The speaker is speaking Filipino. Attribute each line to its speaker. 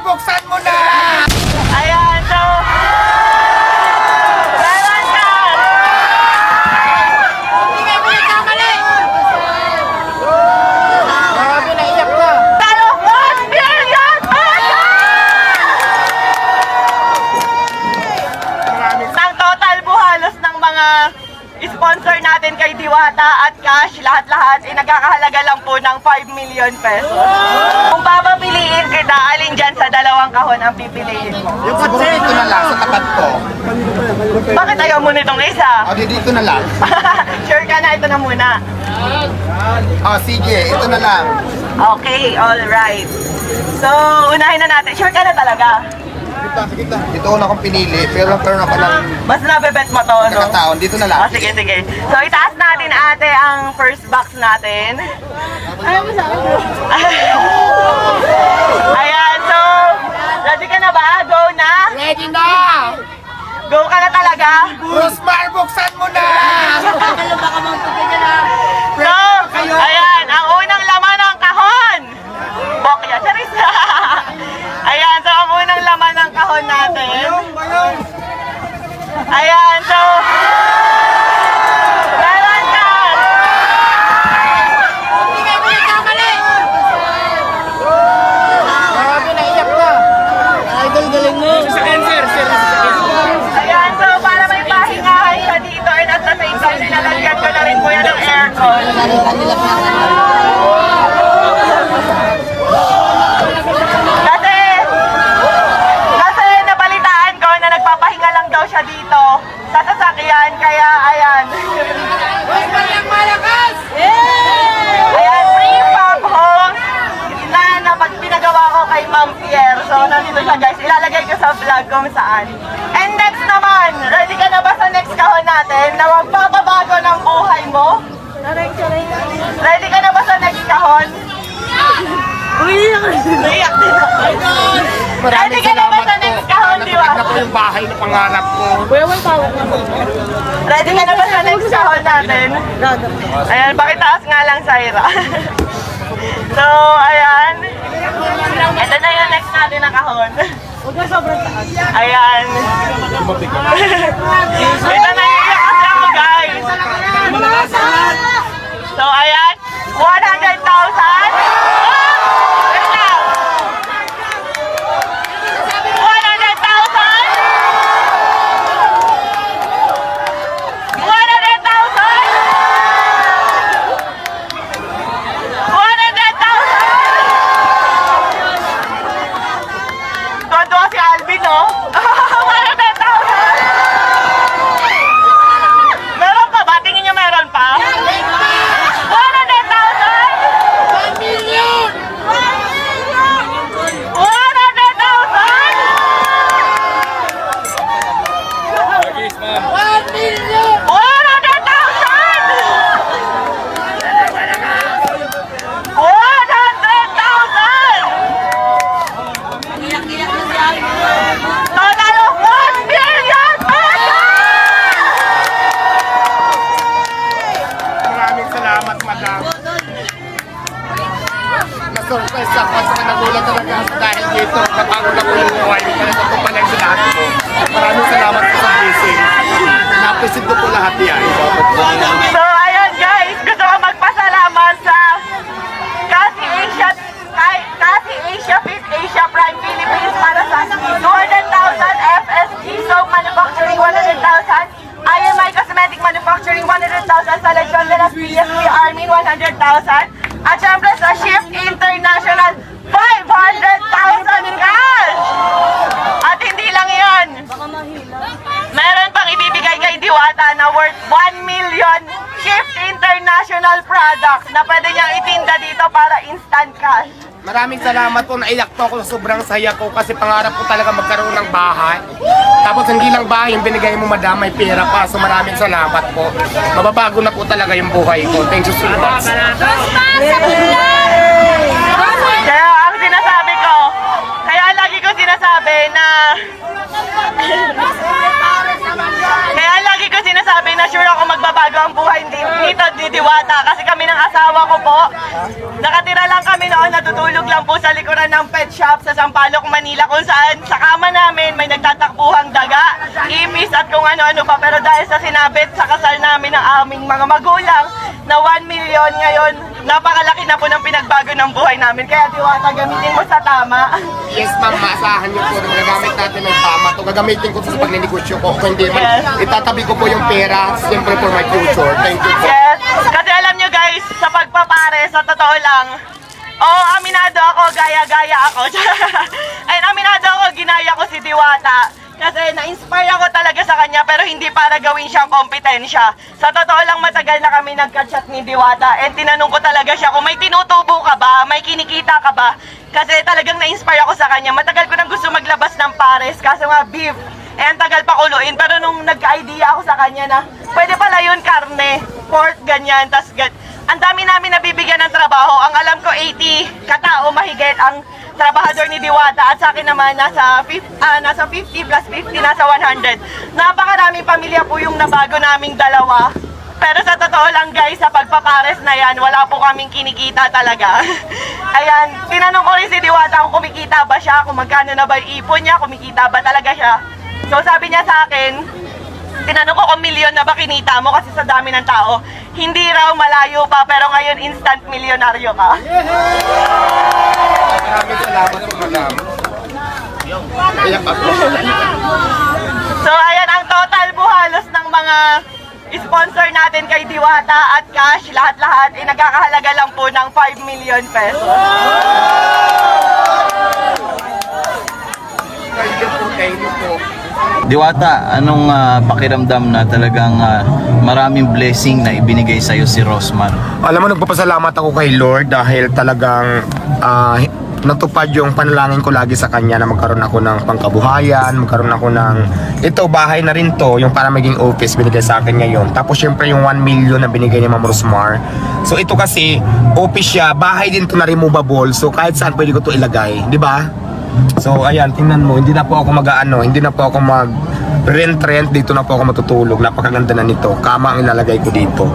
Speaker 1: buksan mo na!
Speaker 2: Ayan, so... meron ka!
Speaker 1: Grabe, naiyak na!
Speaker 2: Talo, 1 million pesos! Ang total buhalos ng mga sponsor natin kay Diwata at Cash, lahat-lahat ay nagkakahalaga lang po ng 5 million pesos. Kung papapiliin kita, alin dyan sa dalawang kahon ang pipiliin mo?
Speaker 1: Yung siguro dito na lang, sa tapat ko.
Speaker 2: Bakit ayaw mo nitong isa?
Speaker 1: O, dito na lang.
Speaker 2: Sure ka na, ito na muna.
Speaker 1: O, sige, ito na lang.
Speaker 2: Okay, alright. So, unahin na natin. Sure ka na talaga?
Speaker 1: Ito una kong pinili, pero nagkaroon ako ng
Speaker 2: Mas nabebet mo to, no?
Speaker 1: kakataon. Dito na lang.
Speaker 2: Oh, sige, sige. So, itaas natin ate ang first box natin. Ayan, so, ready ka na ba? Go na?
Speaker 1: Ready na!
Speaker 2: Go ka na talaga?
Speaker 1: Rosmar, buksan mo na!
Speaker 2: So, ayan, ang unang laman ng kahon. Bokya, charis na. Ayan, so ang unang laman ng kahon natin. Ayan, so, meron ka.
Speaker 1: Grabe, naiyak na!
Speaker 2: Ayan, so para may pahingahan siya dito and at the same time, nilalagyan ko na rin po yan ng aircon. Kasi nabalitaan ko na nagpapahinga lang daw siya dito sa sasakyan, kaya ayan. Ayan, free pop home na pinagawa ko kay Ma'am Pierre. So, nandito siya guys. Ilalagay ko sa vlog kung saan. And next naman, ready ka na ba sa next kahon natin na magpapabago ng buhay mo? Ready ka na ba sa next kahon? Umiyak din ako. Ready ka na ba sa next kahon, di ba?
Speaker 1: Napagod na ko yung bahay na pangarap ko.
Speaker 2: Ready ka na ba sa next kahon natin? Ayan, pakitaas nga lang, Syra. So, ayan. Ito na yung next natin na kahon. Ayan. Ito na yung iyakas ako, guys. So, ayan. 100,000. Wait lang. 100,000. Tuwa si Alvin, no? 100,000. Meron pa ba? Tingin niyo meron pa? 100,000? 1 million! 100,000? 1 million! 100,000! Total of 1 million pesos!
Speaker 1: Maraming salamat, madam. Na-surprise ako at saka nagulat talaga ako dahil dito. Nabago na ko yung buhay. Kaya ito pala yung lahat ko. Maraming salamat po sa blessing. Na-appreciate ko po lahat yan.
Speaker 2: So ayun guys, gusto ko magpasalamat sa Kasi Asia Fit Asia Prime Philippines para sa 200,000, FSG Soap Manufacturing 100,000, IMI Cosmetic Manufacturing 100,000, sa Legion de las PSP Army 100,000, at syempre sa Shift International 500,000 cash! At hindi lang yan, meron pang ibibigay kay Diwata na worth 1 million Shift International products na pwede niyang itinda dito para instant cash.
Speaker 1: Maraming salamat po, naiyak po ako, sobrang saya ko kasi pangarap ko talaga magkaroon ng bahay. Tapos hindi lang bahay yung binigay mo, madam, may pera pa. So maraming salamat po. Mababago na po talaga yung buhay ko. Thank you so much.
Speaker 2: Kaya ang sinasabi ko, kaya lagi ko sinasabi na sure ako magbabago ang buhay nito ni Diwata. Kasi kami ng asawa ko po, nakatira lang kami noon, natutulog lang po sa likuran ng pet shop sa Sampaloc, Manila, kung saan sa kama namin may nagtatakbuhang daga, ipis at kung ano-ano pa. Pero dahil sa sinabit sa kasal namin ng aming mga magulang na 1 million ngayon, napakalaki na po ng pinagbago ng buhay namin. Kaya Diwata, gamitin mo sa tama.
Speaker 1: Yes ma'am, maasahan niyo po na magagamit natin ng tama to. Gagamitin ko to sa pagninegosyo ko. Kung hindi man, itatabi ko po yung pera, siyempre for my future. Thank you po.
Speaker 2: Yes, kasi alam nyo guys, sa pagpapare, sa totoo lang, aminado ako, gaya-gaya ako. Ayun, aminado ako, ginaya ko si Diwata. Kasi na-inspire ako talaga sa kanya, pero hindi para gawin siyang kompetensya. Sa totoo lang, matagal na kami nagka-chat ni Diwata, and tinanong ko talaga siya kung may tinutubo ka ba, may kinikita ka ba. Kasi talagang na-inspire ako sa kanya. Matagal ko nang gusto maglabas ng pares, kaso nga beef. Eh, ang tagal pa kuluin, pero nung nagka-idea ako sa kanya na, pwede pala yun karne, pork, ganyan, tas ang dami namin nabibigyan ng trabaho. Ang alam ko, 80 katao mahigit ang trabahador ni Diwata, at sa akin naman nasa 50 plus 50, nasa 100. Napakaraming pamilya po yung nabago naming dalawa. Pero sa totoo lang guys, sa pagpapares na yan, wala po kaming kinikita talaga. Ayan, tinanong ko rin si Diwata kung kumikita ba siya, kung magkano na ba yung ipon niya, kumikita ba talaga siya. So sabi niya sa akin, tinanong ko kung milyon na ba kinita mo kasi sa dami ng tao. Hindi raw, malayo pa, pero ngayon instant milyonaryo ka.
Speaker 1: Maraming salamat po, madam. Ayan ako.
Speaker 2: So ayan ang total po halos ng mga sponsor natin kay Diwata at cash, lahat-lahat ay nagkakahalaga lang po ng 5 million pesos.
Speaker 1: Thank you po, thank you po.
Speaker 3: Diwata, anong pakiramdam na talagang maraming blessing na ibinigay sa'yo si Rosmar?
Speaker 1: Alam mo, nagpapasalamat ako kay Lord dahil talagang natupad yung panalangin ko lagi sa kanya na magkaroon ako ng pangkabuhayan, magkaroon ako ng ito, bahay na rin to, yung para maging office, binigay sa akin ngayon. Tapos syempre yung 1 million na binigay ni Ma'am Rosmar. So ito kasi office siya, bahay din to na removable, so kahit saan pwede ko to ilagay, di ba? So ayan, tingnan mo, hindi na po ako hindi na po ako mag rent, dito na po ako matutulog. Napakaganda na nito, kama ang ilalagay ko dito.